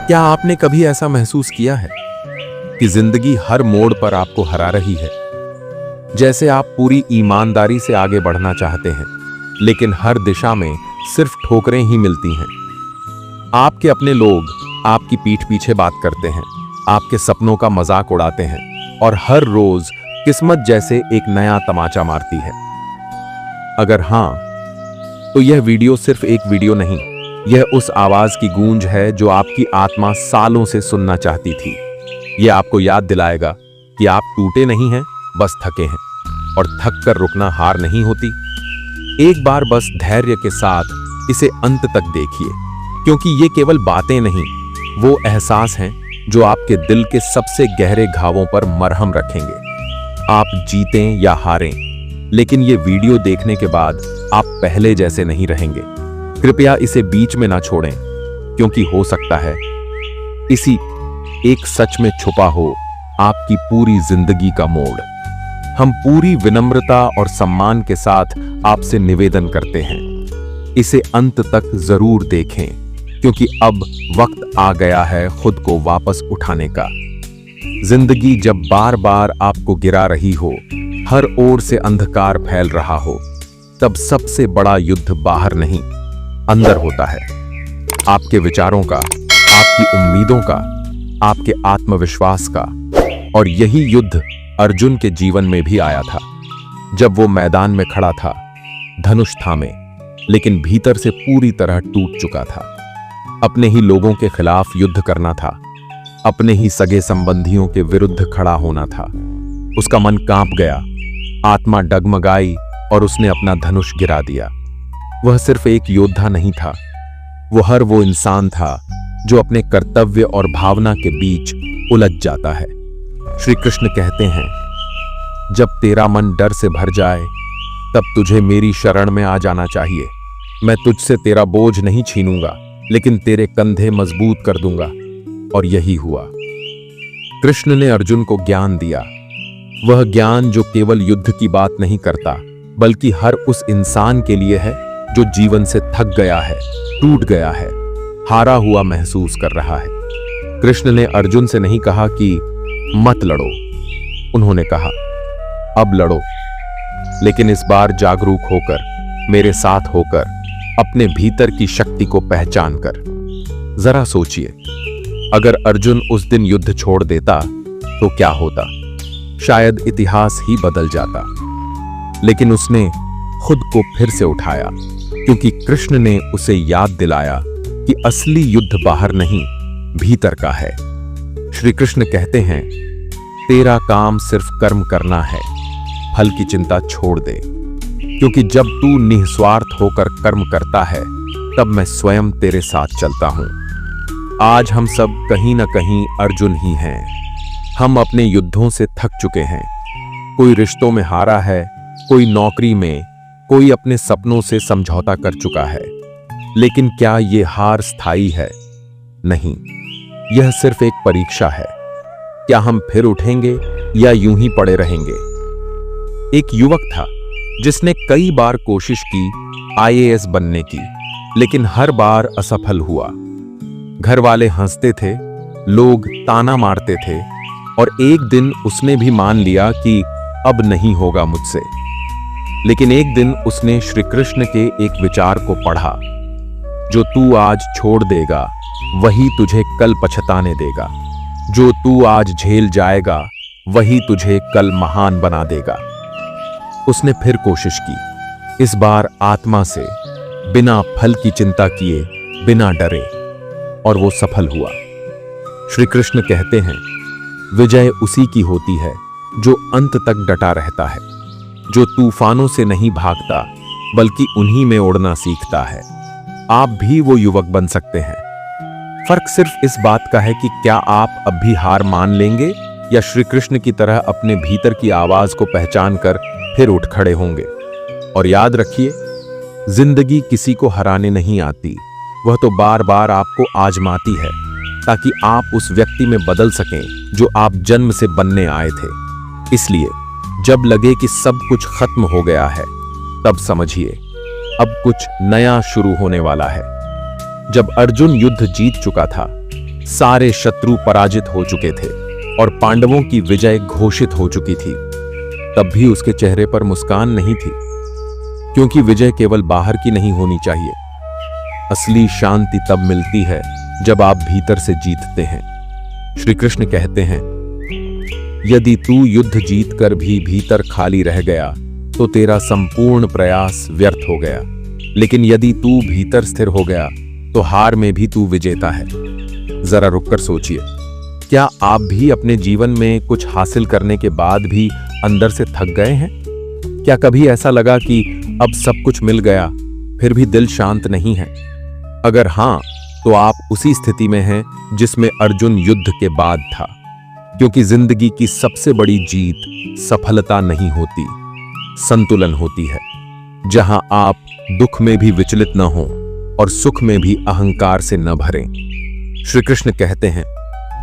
क्या आपने कभी ऐसा महसूस किया है कि जिंदगी हर मोड़ पर आपको हरा रही है? जैसे आप पूरी ईमानदारी से आगे बढ़ना चाहते हैं, लेकिन हर दिशा में सिर्फ ठोकरें ही मिलती हैं। आपके अपने लोग आपकी पीठ पीछे बात करते हैं, आपके सपनों का मजाक उड़ाते हैं और हर रोज किस्मत जैसे एक नया तमाचा मारती है। अगर हां, तो यह वीडियो सिर्फ एक वीडियो नहीं, यह उस आवाज की गूंज है जो आपकी आत्मा सालों से सुनना चाहती थी। यह आपको याद दिलाएगा कि आप टूटे नहीं हैं, बस थके हैं, और थक कर रुकना हार नहीं होती। एक बार बस धैर्य के साथ इसे अंत तक देखिए, क्योंकि ये केवल बातें नहीं, वो एहसास हैं जो आपके दिल के सबसे गहरे घावों पर मरहम रखेंगे। आप जीतें या हारें, लेकिन ये वीडियो देखने के बाद आप पहले जैसे नहीं रहेंगे। कृपया इसे बीच में ना छोड़ें, क्योंकि हो सकता है इसी एक सच में छुपा हो आपकी पूरी जिंदगी का मोड़। हम पूरी विनम्रता और सम्मान के साथ आपसे निवेदन करते हैं, इसे अंत तक जरूर देखें, क्योंकि अब वक्त आ गया है खुद को वापस उठाने का। जिंदगी जब बार बार आपको गिरा रही हो, हर ओर से अंधकार फैल रहा हो, तब सबसे बड़ा युद्ध बाहर नहीं, अंदर होता है। आपके विचारों का, आपकी उम्मीदों का, आपके आत्मविश्वास का। और यही युद्ध अर्जुन के जीवन में भी आया था। जब वो मैदान में खड़ा था, धनुष थामे, लेकिन भीतर से पूरी तरह टूट चुका था। अपने ही लोगों के खिलाफ युद्ध करना था, अपने ही सगे संबंधियों के विरुद्ध खड़ा होना था। उसका मन कांप गया, आत्मा डगमगाई और उसने अपना धनुष गिरा दिया। वह सिर्फ एक योद्धा नहीं था, वो इंसान था जो अपने कर्तव्य और भावना के बीच उलझ जाता है। श्री कृष्ण कहते हैं, जब तेरा मन डर से भर जाए, तब तुझे मेरी शरण में आ जाना चाहिए। मैं तुझसे तेरा बोझ नहीं छीनूंगा, लेकिन तेरे कंधे मजबूत कर दूंगा। और यही हुआ। कृष्ण ने अर्जुन को ज्ञान दिया, वह ज्ञान जो केवल युद्ध की बात नहीं करता, बल्कि हर उस इंसान के लिए है जो जीवन से थक गया है, टूट गया है, हारा हुआ महसूस कर रहा है। कृष्ण ने अर्जुन से नहीं कहा कि मत लड़ो, उन्होंने कहा अब लड़ो, लेकिन इस बार जागरूक होकर, मेरे साथ होकर, अपने भीतर की शक्ति को पहचान कर। जरा सोचिए, अगर अर्जुन उस दिन युद्ध छोड़ देता तो क्या होता? शायद इतिहास ही बदल जाता। लेकिन उसने खुद को फिर से उठाया, क्योंकि कृष्ण ने उसे याद दिलाया कि असली युद्ध बाहर नहीं, भीतर का है। श्री कृष्ण कहते हैं, तेरा काम सिर्फ कर्म करना है, फल की चिंता छोड़ दे, क्योंकि जब तू निस्वार्थ होकर कर्म करता है, तब मैं स्वयं तेरे साथ चलता हूं। आज हम सब कहीं ना कहीं अर्जुन ही हैं। हम अपने युद्धों से थक चुके हैं। कोई रिश्तों में हारा है, कोई नौकरी में, कोई अपने सपनों से समझौता कर चुका है। लेकिन क्या यह हार स्थायी है? नहीं, यह सिर्फ एक परीक्षा है। क्या हम फिर उठेंगे या यूं ही पड़े रहेंगे? एक युवक था जिसने कई बार कोशिश की IAS बनने की, लेकिन हर बार असफल हुआ। घर वाले हंसते थे, लोग ताना मारते थे, और एक दिन उसने भी मान लिया कि अब नहीं होगा मुझसे। लेकिन एक दिन उसने श्री कृष्ण के एक विचार को पढ़ा, जो तू आज छोड़ देगा वही तुझे कल पछताने देगा, जो तू आज झेल जाएगा वही तुझे कल महान बना देगा। उसने फिर कोशिश की, इस बार आत्मा से, बिना फल की चिंता किए, बिना डरे, और वो सफल हुआ। श्री कृष्ण कहते हैं, विजय उसी की होती है जो अंत तक डटा रहता है, जो तूफानों से नहीं भागता, बल्कि उन्हीं में उड़ना सीखता है। आप भी वो युवक बन सकते हैं। फर्क सिर्फ इस बात का है कि क्या आप अब भी हार मान लेंगे, या श्री कृष्ण की तरह अपने भीतर की आवाज को पहचान कर फिर उठ खड़े होंगे। और याद रखिए, जिंदगी किसी को हराने नहीं आती, वह तो बार बार आपको आजमाती है, ताकि आप उस व्यक्ति में बदल सकें जो आप जन्म से बनने आए थे। इसलिए जब लगे कि सब कुछ खत्म हो गया है, तब समझिए अब कुछ नया शुरू होने वाला है। जब अर्जुन युद्ध जीत चुका था, सारे शत्रु पराजित हो चुके थे और पांडवों की विजय घोषित हो चुकी थी। तब भी उसके चेहरे पर मुस्कान नहीं थी, क्योंकि विजय केवल बाहर की नहीं होनी चाहिए। असली शांति तब मिलती है जब आप भीतर से जीतते हैं। श्री कृष्ण कहते हैं, यदि तू युद्ध जीतकर भी भीतर खाली रह गया तो तेरा संपूर्ण प्रयास व्यर्थ हो गया, लेकिन यदि तू भीतर स्थिर हो गया तो हार में भी तू विजेता है। जरा रुककर सोचिए, क्या आप भी अपने जीवन में कुछ हासिल करने के बाद भी अंदर से थक गए हैं? क्या कभी ऐसा लगा कि अब सब कुछ मिल गया फिर भी दिल शांत नहीं है? अगर हां, तो आप उसी स्थिति में हैं जिसमें अर्जुन युद्ध के बाद था, क्योंकि जिंदगी की सबसे बड़ी जीत सफलता नहीं होती, संतुलन होती है, जहां आप दुख में भी विचलित न हो और सुख में भी अहंकार से न भरें। श्री कृष्ण कहते हैं,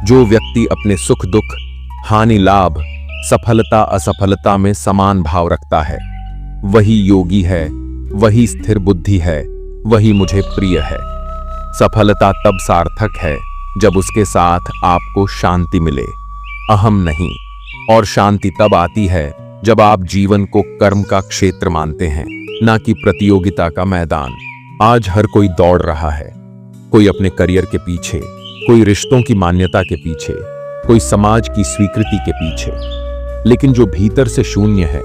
जो व्यक्ति अपने सुख दुख, हानि लाभ, सफलता असफलता में समान भाव रखता है, वही योगी है, वही स्थिर बुद्धि है, वही मुझे प्रिय है। सफलता तब सार्थक है जब उसके साथ आपको शांति मिले, अहम नहीं। और शांति तब आती है जब आप जीवन को कर्म का क्षेत्र मानते हैं, ना कि प्रतियोगिता का मैदान। आज हर कोई दौड़ रहा है, कोई अपने करियर के पीछे, कोई रिश्तों की मान्यता के पीछे, कोई समाज की स्वीकृति के पीछे, लेकिन जो भीतर से शून्य है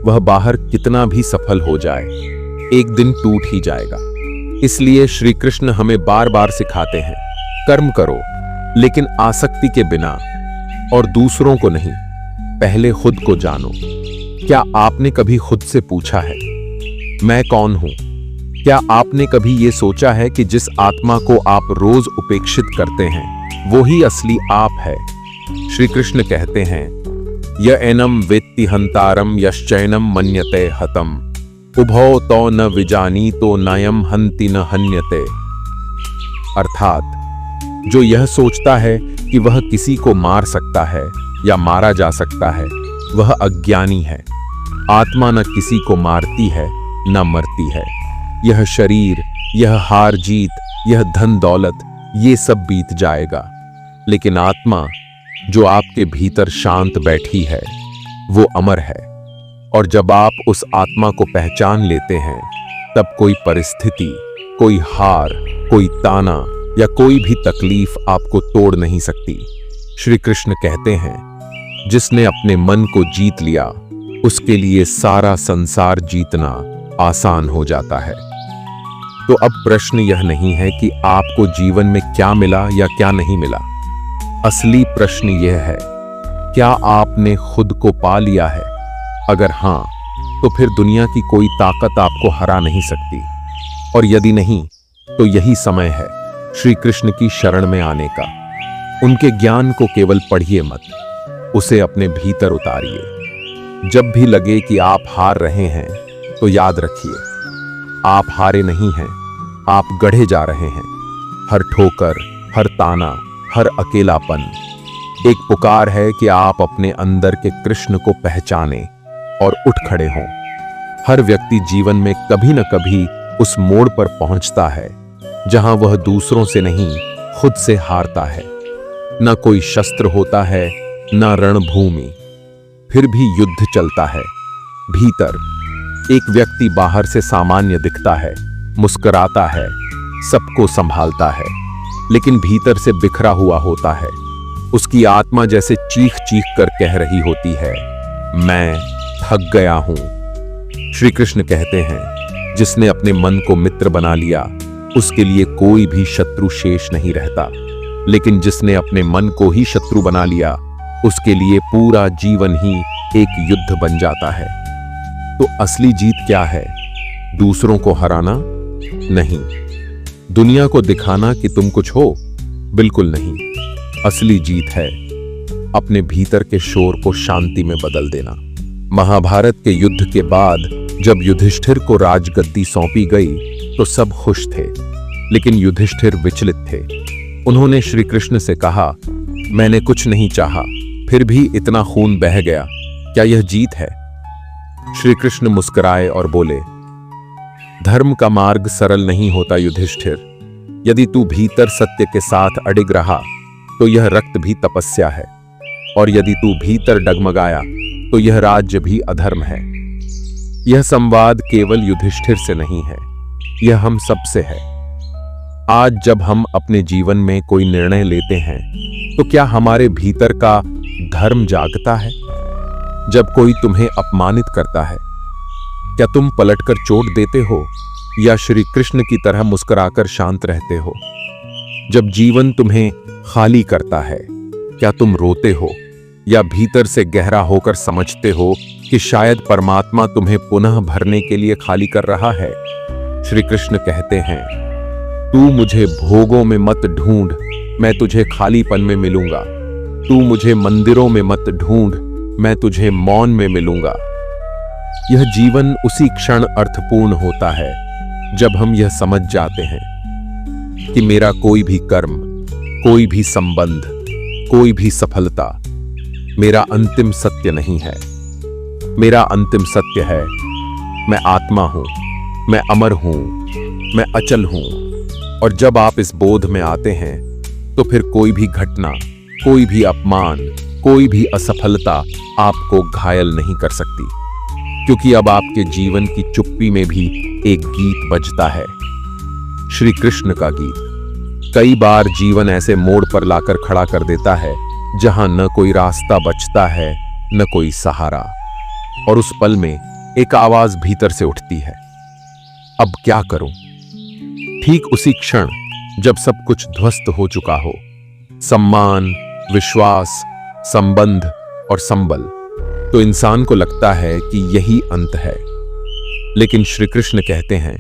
वह बाहर कितना भी सफल हो जाए एक दिन टूट ही जाएगा। इसलिए श्री कृष्ण हमें बार बार सिखाते हैं, कर्म करो लेकिन आसक्ति के बिना, और दूसरों को नहीं, पहले खुद को जानो। क्या आपने कभी खुद से पूछा है, मैं कौन हूं? क्या आपने कभी यह सोचा है कि जिस आत्मा को आप रोज उपेक्षित करते हैं वो ही असली आप है? श्री कृष्ण कहते हैं, य एनम वेत्ति हंतारम यश्चैनम मन्यते हतम, उभौ तो न विजानी तो नयम हंति न हन्यते। अर्थात जो यह सोचता है कि वह किसी को मार सकता है या मारा जा सकता है, वह अज्ञानी है। आत्मा न किसी को मारती है न मरती है। यह शरीर, यह हार जीत, यह धन दौलत, ये सब बीत जाएगा, लेकिन आत्मा जो आपके भीतर शांत बैठी है वो अमर है। और जब आप उस आत्मा को पहचान लेते हैं, तब कोई परिस्थिति, कोई हार, कोई ताना या कोई भी तकलीफ आपको तोड़ नहीं सकती। श्री कृष्ण कहते हैं, जिसने अपने मन को जीत लिया उसके लिए सारा संसार जीतना आसान हो जाता है। तो अब प्रश्न यह नहीं है कि आपको जीवन में क्या मिला या क्या नहीं मिला। असली प्रश्न यह है, क्या आपने खुद को पा लिया है? अगर हां, तो फिर दुनिया की कोई ताकत आपको हरा नहीं सकती। और यदि नहीं, तो यही समय है श्री कृष्ण की शरण में आने का। उनके ज्ञान को केवल पढ़िए मत, उसे अपने भीतर उतारिए। जब भी लगे कि आप हार रहे हैं, तो याद रखिए, आप हारे नहीं हैं, आप गढ़े जा रहे हैं। हर ठोकर, हर ताना, हर अकेलापन एक पुकार है कि आप अपने अंदर के कृष्ण को पहचानें और उठ खड़े हों। हर व्यक्ति जीवन में कभी न कभी उस मोड़ पर पहुंचता है जहां वह दूसरों से नहीं, खुद से हारता है। न कोई शस्त्र होता है, न रणभूमि, फिर भी युद्ध चलता है भीतर। एक व्यक्ति बाहर से सामान्य दिखता है, मुस्कुराता है, सबको संभालता है, लेकिन भीतर से बिखरा हुआ होता है। उसकी आत्मा जैसे चीख चीख कर कह रही होती है, मैं थक गया हूं। श्री कृष्ण कहते हैं, जिसने अपने मन को मित्र बना लिया उसके लिए कोई भी शत्रु शेष नहीं रहता, लेकिन जिसने अपने मन को ही शत्रु बना लिया उसके लिए पूरा जीवन ही एक युद्ध बन जाता है। तो असली जीत क्या है? दूसरों को हराना नहीं, दुनिया को दिखाना कि तुम कुछ हो, बिल्कुल नहीं। असली जीत है अपने भीतर के शोर को शांति में बदल देना। महाभारत के युद्ध के बाद जब युधिष्ठिर को राजगद्दी सौंपी गई तो सब खुश थे, लेकिन युधिष्ठिर विचलित थे। उन्होंने श्री कृष्ण से कहा, मैंने कुछ नहीं चाहा, फिर भी इतना खून बह गया, क्या यह जीत है? श्री कृष्ण मुस्कुराए और बोले, धर्म का मार्ग सरल नहीं होता युधिष्ठिर, यदि तू भीतर सत्य के साथ अडिग रहा तो यह रक्त भी तपस्या है, और यदि तू भीतर डगमगाया तो यह राज्य भी अधर्म है। यह संवाद केवल युधिष्ठिर से नहीं है, यह हम सबसे है। आज जब हम अपने जीवन में कोई निर्णय लेते हैं तो क्या हमारे भीतर का धर्म जागता है? जब कोई तुम्हें अपमानित करता है, क्या तुम पलटकर चोट देते हो या श्री कृष्ण की तरह मुस्कुराकर शांत रहते हो? जब जीवन तुम्हें खाली करता है, क्या तुम रोते हो या भीतर से गहरा होकर समझते हो कि शायद परमात्मा तुम्हें पुनः भरने के लिए खाली कर रहा है? श्री कृष्ण कहते हैं, तू मुझे भोगों में मत ढूंढ, मैं तुझे खालीपन में मिलूंगा। तू मुझे मंदिरों में मत ढूंढ, मैं तुझे मौन में मिलूंगा। यह जीवन उसी क्षण अर्थपूर्ण होता है जब हम यह समझ जाते हैं कि मेरा कोई भी कर्म, कोई भी संबंध, कोई भी सफलता मेरा अंतिम सत्य नहीं है। मेरा अंतिम सत्य है, मैं आत्मा हूं, मैं अमर हूं, मैं अचल हूं। और जब आप इस बोध में आते हैं तो फिर कोई भी घटना, कोई भी अपमान, कोई भी असफलता आपको घायल नहीं कर सकती, क्योंकि अब आपके जीवन की चुप्पी में भी एक गीत बजता है, श्री कृष्ण का गीत। कई बार जीवन ऐसे मोड़ पर लाकर खड़ा कर देता है जहां न कोई रास्ता बचता है, न कोई सहारा, और उस पल में एक आवाज भीतर से उठती है, अब क्या करूं? ठीक उसी क्षण जब सब कुछ ध्वस्त हो चुका हो, सम्मान, विश्वास, संबंध और संबल, तो इंसान को लगता है कि यही अंत है। लेकिन श्री कृष्ण कहते हैं,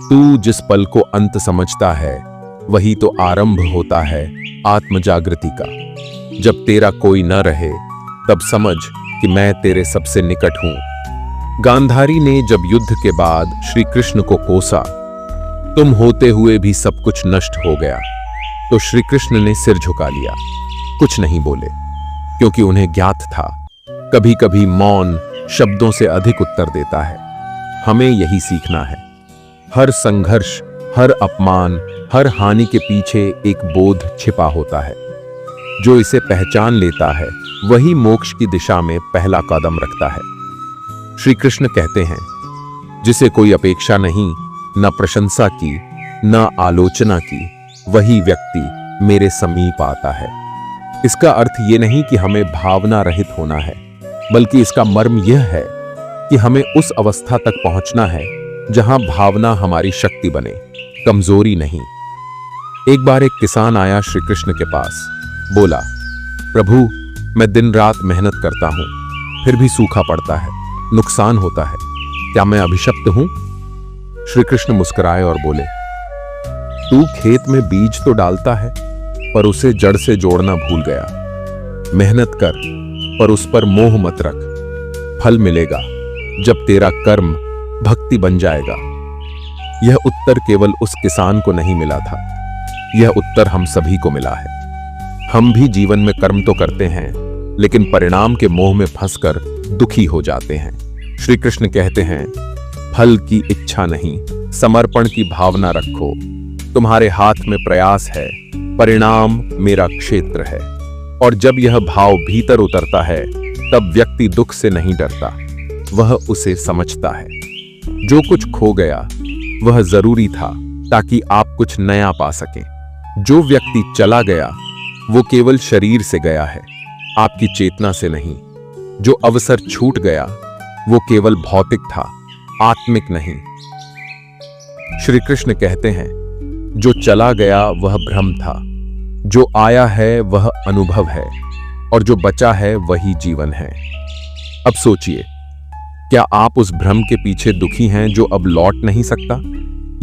तू जिस पल को अंत समझता है वही तो आरंभ होता है आत्म जागृति का। जब तेरा कोई न रहे तब समझ कि मैं तेरे सबसे निकट हूं। गांधारी ने जब युद्ध के बाद श्री कृष्ण को कोसा, तुम होते हुए भी सब कुछ नष्ट हो गया, तो श्री कृष्ण ने सिर झुका लिया, कुछ नहीं बोले, क्योंकि उन्हें ज्ञात था कभी कभी मौन शब्दों से अधिक उत्तर देता है। हमें यही सीखना है। हर संघर्ष, हर अपमान, हर हानि के पीछे एक बोध छिपा होता है। जो इसे पहचान लेता है वही मोक्ष की दिशा में पहला कदम रखता है। श्री कृष्ण कहते हैं, जिसे कोई अपेक्षा नहीं, न प्रशंसा की, न आलोचना की, वही व्यक्ति मेरे समीप आता है। इसका अर्थ ये नहीं कि हमें भावना रहित होना है, बल्कि इसका मर्म यह है कि हमें उस अवस्था तक पहुंचना है जहां भावना हमारी शक्ति बने, कमजोरी नहीं। एक बार एक किसान आया श्री कृष्ण के पास, बोला, प्रभु, मैं दिन रात मेहनत करता हूं, फिर भी सूखा पड़ता है, नुकसान होता है, क्या मैं अभिशप्त हूं? श्री कृष्ण मुस्कुराए और बोले, तू खेत में बीज तो डालता है, पर उसे जड़ से जोड़ना भूल गया। मेहनत कर, पर उस पर मोह मत रख। फल मिलेगा जब तेरा कर्म भक्ति बन जाएगा। यह उत्तर केवल उस किसान को नहीं मिला था, यह उत्तर हम सभी को मिला है। हम भी जीवन में कर्म तो करते हैं, लेकिन परिणाम के मोह में फंसकर दुखी हो जाते हैं। श्री कृष्ण कहते हैं, फल की इच्छा नहीं, समर्पण की भावना रखो। तुम्हारे हाथ में प्रयास है, परिणाम मेरा क्षेत्र है। और जब यह भाव भीतर उतरता है, तब व्यक्ति दुख से नहीं डरता, वह उसे समझता है। जो कुछ खो गया वह जरूरी था ताकि आप कुछ नया पा सकें। जो व्यक्ति चला गया वो केवल शरीर से गया है, आपकी चेतना से नहीं। जो अवसर छूट गया वो केवल भौतिक था, आत्मिक नहीं। श्री कृष्ण कहते हैं, जो चला गया वह भ्रम था, जो आया है वह अनुभव है, और जो बचा है वही जीवन है। अब सोचिए, क्या आप उस भ्रम के पीछे दुखी हैं जो अब लौट नहीं सकता,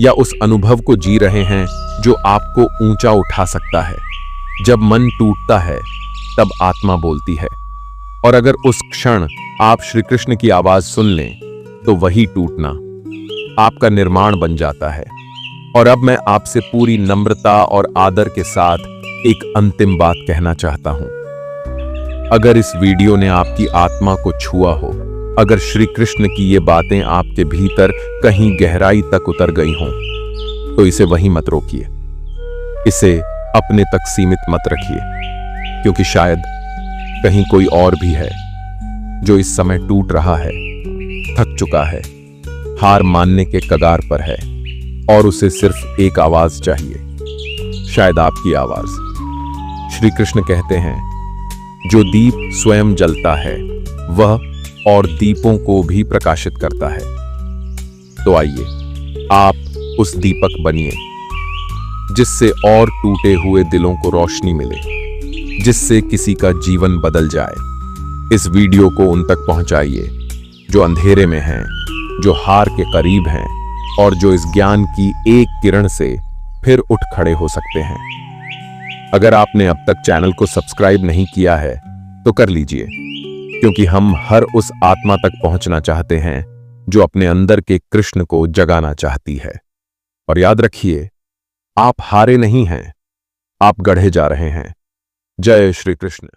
या उस अनुभव को जी रहे हैं जो आपको ऊंचा उठा सकता है? जब मन टूटता है तब आत्मा बोलती है, और अगर उस क्षण आप श्री कृष्ण की आवाज सुन लें तो वही टूटना आपका निर्माण बन जाता है। और अब मैं आपसे पूरी नम्रता और आदर के साथ एक अंतिम बात कहना चाहता हूं। अगर इस वीडियो ने आपकी आत्मा को छुआ हो, अगर श्री कृष्ण की ये बातें आपके भीतर कहीं गहराई तक उतर गई हों, तो इसे वहीं मत रोकिए। इसे अपने तक सीमित मत रखिए, क्योंकि शायद कहीं कोई और भी है जो इस समय टूट रहा है, थक चुका है, हार मानने के कगार पर है और उसे सिर्फ एक आवाज चाहिए, शायद आपकी आवाज। श्री कृष्ण कहते हैं, जो दीप स्वयं जलता है वह और दीपों को भी प्रकाशित करता है। तो आइए आप उस दीपक बनिए जिससे और टूटे हुए दिलों को रोशनी मिले, जिससे किसी का जीवन बदल जाए। इस वीडियो को उन तक पहुंचाइए जो अंधेरे में हैं, जो हार के करीब हैं और जो इस ज्ञान की एक किरण से फिर उठ खड़े हो सकते हैं। अगर आपने अब तक चैनल को सब्सक्राइब नहीं किया है तो कर लीजिए, क्योंकि हम हर उस आत्मा तक पहुंचना चाहते हैं जो अपने अंदर के कृष्ण को जगाना चाहती है। और याद रखिए, आप हारे नहीं हैं, आप गढ़े जा रहे हैं। जय श्री कृष्ण।